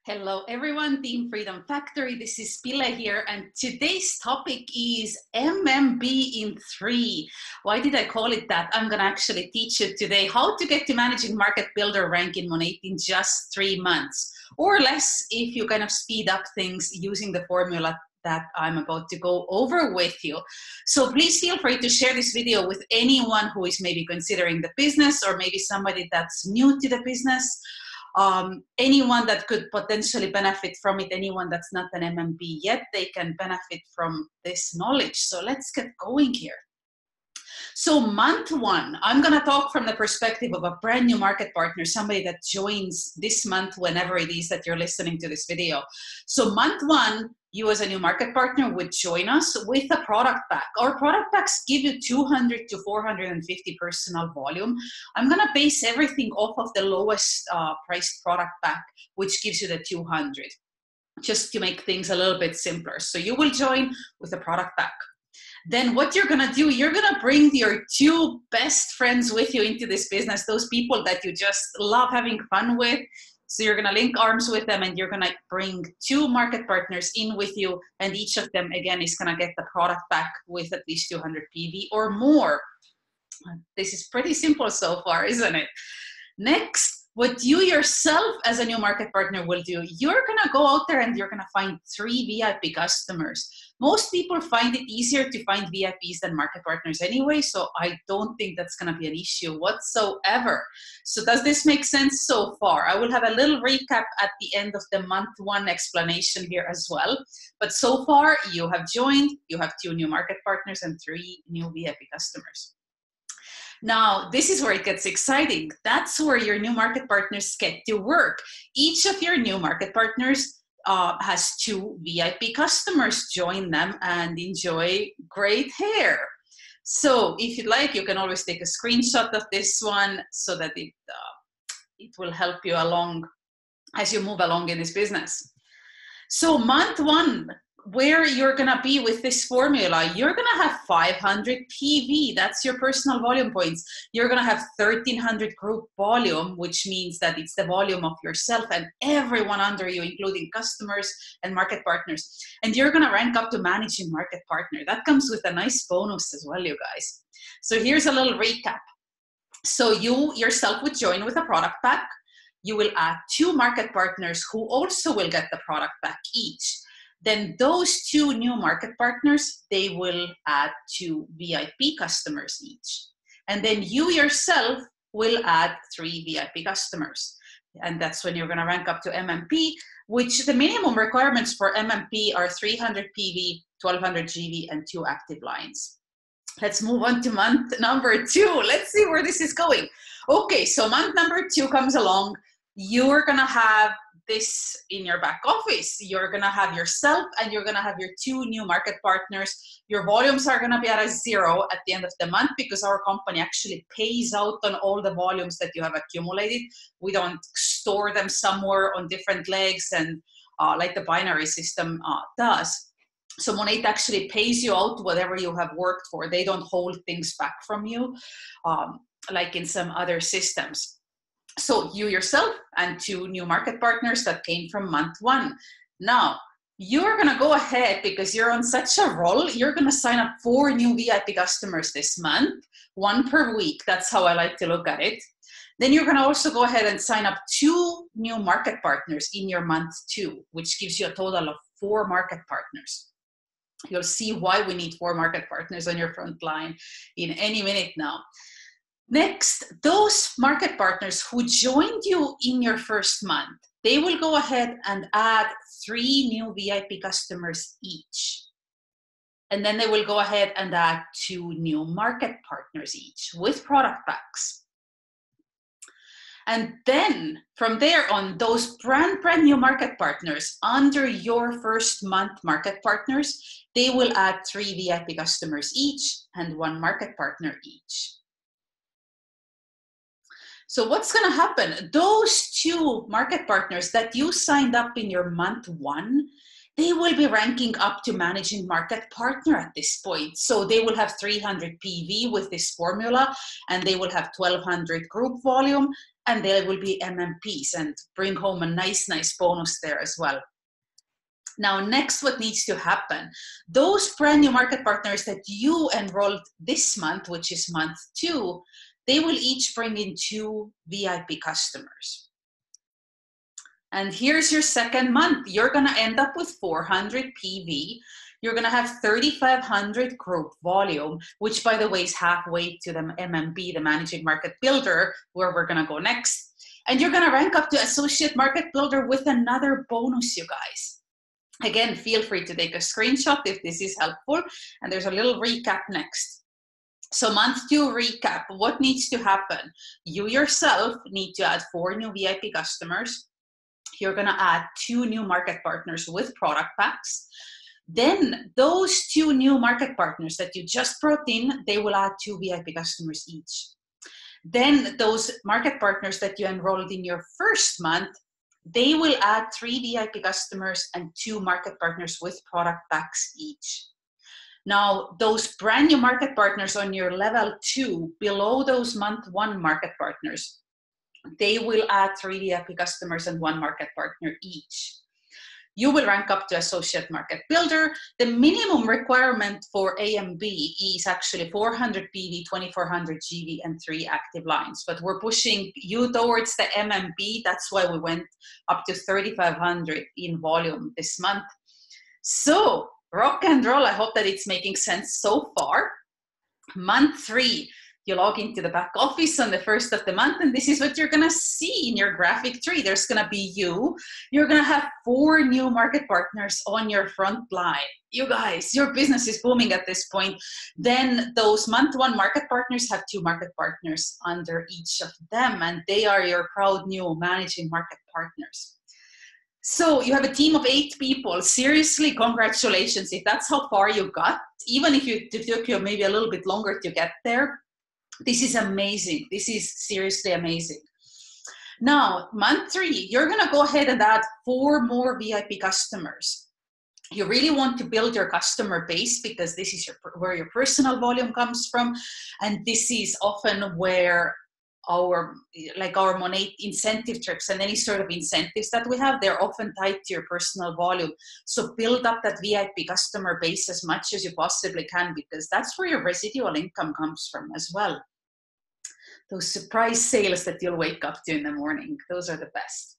Hello everyone, Team Freedom Factory. This is Pille here, and today's topic is MMB in 3. Why did I call it that? I'm going to actually teach you today how to get to managing market builder rank in Monat in just 3 months, or less if you kind of speed up things using the formula that I'm about to go over with you. So please feel free to share this video with anyone who is maybe considering the business, or maybe somebody that's new to the business. Anyone that could potentially benefit from it, anyone that's not an MMB yet, they can benefit from this knowledge. So let's get going here. So month 1, I'm going to talk from the perspective of a brand new market partner, somebody that joins this month, whenever it is that you're listening to this video. So month 1, you as a new market partner would join us with a product pack. Our product packs give you 200 to 450 personal volume. I'm going to base everything off of the lowest priced product pack, which gives you the 200, just to make things a little bit simpler. So you will join with a product pack. Then what you're going to do, you're going to bring your 2 best friends with you into this business, those people that you just love having fun with. So you're going to link arms with them, and you're going to bring 2 market partners in with you, and each of them, again, is going to get the product pack with at least 200 PV or more. This is pretty simple so far, isn't it? Next, what you yourself as a new market partner will do, you're going to go out there and you're going to find 3 VIP customers. Most people find it easier to find VIPs than market partners anyway, so I don't think that's going to be an issue whatsoever. So does this make sense so far? I will have a little recap at the end of the month 1 explanation here as well. But so far, you have joined, you have 2 new market partners and 3 new VIP customers. Now, this is where it gets exciting. That's where your new market partners get to work. Each of your new market partners has 2 VIP customers join them and enjoy great hair. So if you'd like, you can always take a screenshot of this one so that it will help you along as you move along in this business. So month 1, where you're going to be with this formula, you're going to have 500 PV. That's your personal volume points. You're going to have 1,300 group volume, which means that it's the volume of yourself and everyone under you, including customers and market partners. And you're going to rank up to managing market partner. That comes with a nice bonus as well, you guys. So here's a little recap. So you yourself would join with a product pack. You will add 2 market partners who also will get the product pack each. Then those 2 new market partners, they will add 2 VIP customers each. And then you yourself will add 3 VIP customers. And that's when you're going to rank up to MMP, which the minimum requirements for MMP are 300 PV, 1200 GV, and 2 active lines. Let's move on to month number 2. Let's see where this is going. Okay, so month number 2 comes along. You're going to have this in your back office. You're going to have yourself and you're going to have your 2 new market partners. Your volumes are going to be at a 0 at the end of the month, because our company actually pays out on all the volumes that you have accumulated. We don't store them somewhere on different legs and like the binary system does. So Monat actually pays you out whatever you have worked for. They don't hold things back from you like in some other systems. So you yourself and 2 new market partners that came from month 1. Now, you're going to go ahead, because you're on such a roll, you're going to sign up 4 new VIP customers this month, 1 per week. That's how I like to look at it. Then you're going to also go ahead and sign up 2 new market partners in your month 2, which gives you a total of 4 market partners. You'll see why we need 4 market partners on your front line in any minute now. Next, those market partners who joined you in your first month, they will go ahead and add 3 new VIP customers each. And then they will go ahead and add 2 new market partners each with product packs. And then from there on, those brand new market partners under your first month market partners, they will add 3 VIP customers each and 1 market partner each. So what's going to happen? Those 2 market partners that you signed up in your month 1, they will be ranking up to managing market partner at this point. So they will have 300 PV with this formula, and they will have 1200 group volume, and they will be MMPs and bring home a nice bonus there as well. Now, next, what needs to happen? Those brand new market partners that you enrolled this month, which is month 2, they will each bring in 2 VIP customers. And here's your second month. You're going to end up with 400 PV. You're going to have 3,500 group volume, which, by the way, is halfway to the MMB, the Managing Market Builder, where we're going to go next. And you're going to rank up to Associate Market Builder with another bonus, you guys. Again, feel free to take a screenshot if this is helpful. And there's a little recap next. So month 2 recap, what needs to happen? You yourself need to add 4 new VIP customers. You're going to add 2 new market partners with product packs. Then those 2 new market partners that you just brought in, they will add 2 VIP customers each. Then those market partners that you enrolled in your first month, they will add 3 VIP customers and 2 market partners with product packs each. Now, those brand new market partners on your level 2, below those month 1 market partners, they will add 3 VIP customers and 1 market partner each. You will rank up to Associate Market Builder. The minimum requirement for AMB is actually 400 PV, 2400 GV, and 3 active lines. But we're pushing you towards the MMB. That's why we went up to 3,500 in volume this month. So, rock and roll. I hope that it's making sense so far. Month 3. You log into the back office on the 1st of the month, and this is what you're going to see in your graphic tree. There's going to be you. You're going to have 4 new market partners on your front line. You guys, your business is booming at this point. Then those month 1 market partners have 2 market partners under each of them, and they are your proud new managing market partners. So you have a team of 8 people. Seriously, congratulations. If that's how far you got, even if it took you maybe a little bit longer to get there, this is amazing. This is seriously amazing. Now, month 3, you're going to go ahead and add 4 more VIP customers. You really want to build your customer base because this is where your personal volume comes from. And this is often where our Monat incentive trips and any sort of incentives that we have, they're often tied to your personal volume. So build up that VIP customer base as much as you possibly can, because that's where your residual income comes from as well. Those surprise sales that you'll wake up to in the morning, those are the best.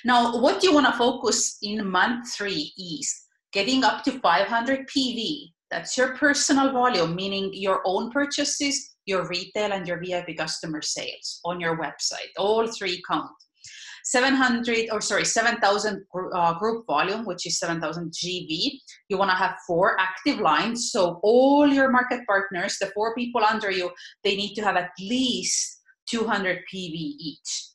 Now, what you want to focus in month 3 is getting up to 500 PV. That's your personal volume, meaning your own purchases, your retail, and your VIP customer sales on your website. All 3 count. 7,000 group volume, which is 7,000 GV. You want to have 4 active lines. So all your market partners, the 4 people under you, they need to have at least 200 PV each.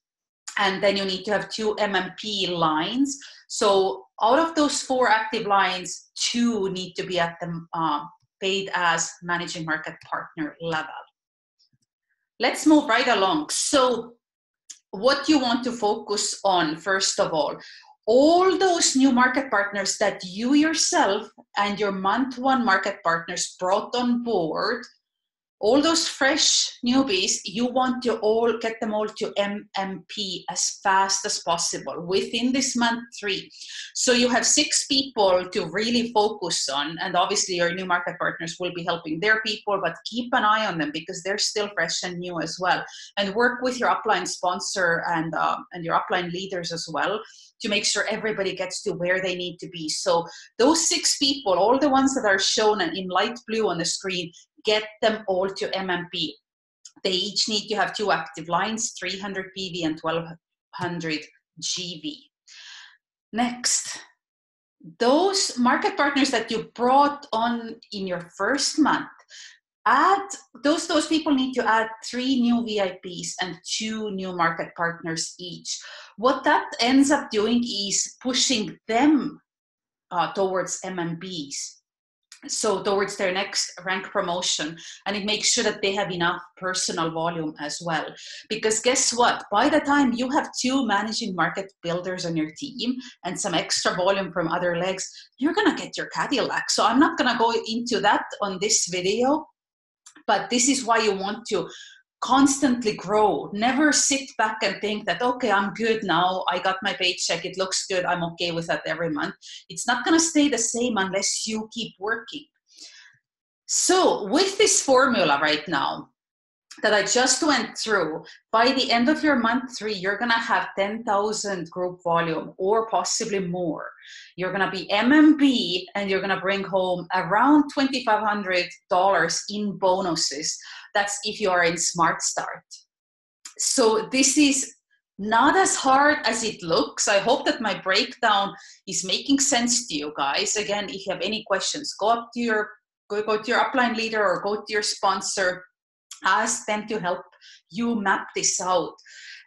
And then you need to have 2 MMP lines. So out of those 4 active lines, 2 need to be at the paid as managing market partner level. Let's move right along. So what you want to focus on, first of all those new market partners that you yourself and your month 1 market partners brought on board, all those fresh newbies, you want to all get them all to MMP as fast as possible within this month 3. So you have 6 people to really focus on, and obviously your new market partners will be helping their people, but keep an eye on them because they're still fresh and new as well. And work with your upline sponsor and your upline leaders as well to make sure everybody gets to where they need to be. So those 6 people, all the ones that are shown in light blue on the screen, get them all to MMP. They each need to have 2 active lines, 300 PV and 1,200 GV. Next, those market partners that you brought on in your first month, those people need to add 3 new VIPs and 2 new market partners each. What that ends up doing is pushing them towards MMBs. So towards their next rank promotion, and it makes sure that they have enough personal volume as well. Because guess what? By the time you have 2 managing market builders on your team and some extra volume from other legs, you're going to get your Cadillac. So I'm not going to go into that on this video, but this is why you want to constantly grow. Never sit back and think that, okay, I'm good now. I got my paycheck. It looks good. I'm okay with that every month. It's not going to stay the same unless you keep working. So with this formula right now that I just went through, by the end of your month 3, you're going to have 10,000 group volume or possibly more. You're going to be MMB and you're going to bring home around $2,500 in bonuses. That's if you are in Smart Start. So this is not as hard as it looks. I hope that my breakdown is making sense to you guys. Again, if you have any questions, go to your upline leader or go to your sponsor. Ask them to help you map this out,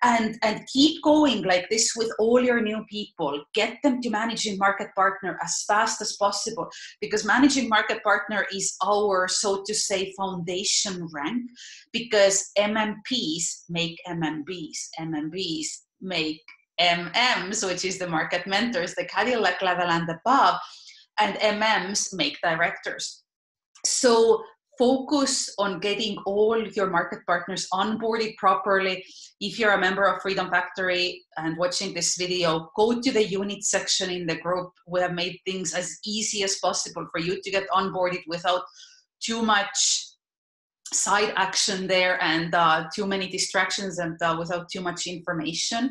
and keep going like this with all your new people. Get them to managing market partner as fast as possible, because managing market partner is our, so to say, foundation rank, because MMPs make MMBs, MMBs make MMs, which is the market mentors, the Cadillac level and above, and MMs make directors. So focus on getting all your market partners onboarded properly. If you're a member of Freedom Factory and watching this video, go to the unit section in the group. We have made things as easy as possible for you to get onboarded without too much side action there and too many distractions and without too much information.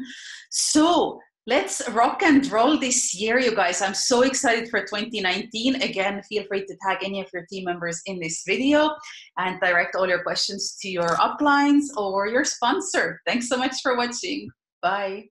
So let's rock and roll this year, you guys. I'm so excited for 2019. Again, feel free to tag any of your team members in this video and direct all your questions to your uplines or your sponsor. Thanks so much for watching. Bye.